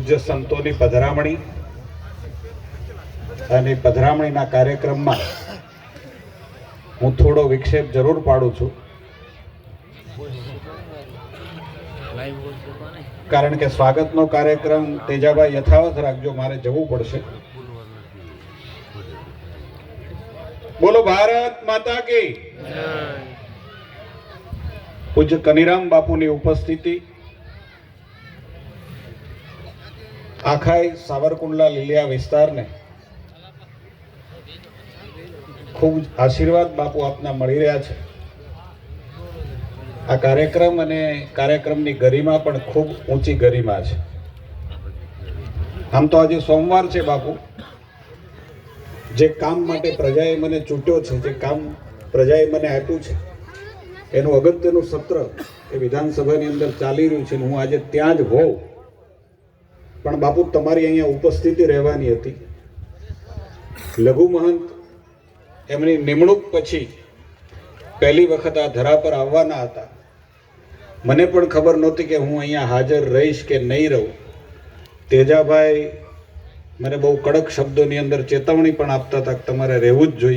પૂજ્ય સંતોની પધરામણી અને પધરામણીના કાર્યક્રમમાં હું થોડો વિક્ષેપ જરૂર પાડું છું, કારણ કે સ્વાગતનો કાર્યક્રમ તેજાભાઈ યથાવત રાખજો, મારે જવું પડશે. બોલો ભારત માતા કી. પૂજ્ય કનીરામ બાપુની ઉપસ્થિતિ, આખાય સાવરકુંડલા લીલિયા વિસ્તારને ખૂબ આશીર્વાદ બાપુ આપના મળી રહ્યા છે. આ કાર્યક્રમ અને કાર્યક્રમની ગરિમા પણ ખૂબ ઊંચી ગરિમા છે. આમ તો આજે સોમવાર છે બાપુ, જે કામ માટે પ્રજાએ મને ચૂંટ્યો છે, જે કામ પ્રજાએ મને આપ્યું છે, એનું અગત્યનું સત્ર એ વિધાનસભાની અંદર ચાલી રહ્યું છે. હું આજે ત્યાં જ હોઉં, પણ બાપુ તમારી અહીંયા ઉપસ્થિતિ રહેવાની હતી. લઘુ મહંત એમની નિમણૂક પછી પહેલી વખત આ ધરા પર આવવાના હતા. મને પણ ખબર નહોતી કે હું અહીંયા હાજર રહીશ કે નહીં રહું. તેજાભાઈ મને બહુ કડક શબ્દોની અંદર ચેતવણી પણ આપતા હતા કે તમારે રહેવું જ જોઈએ.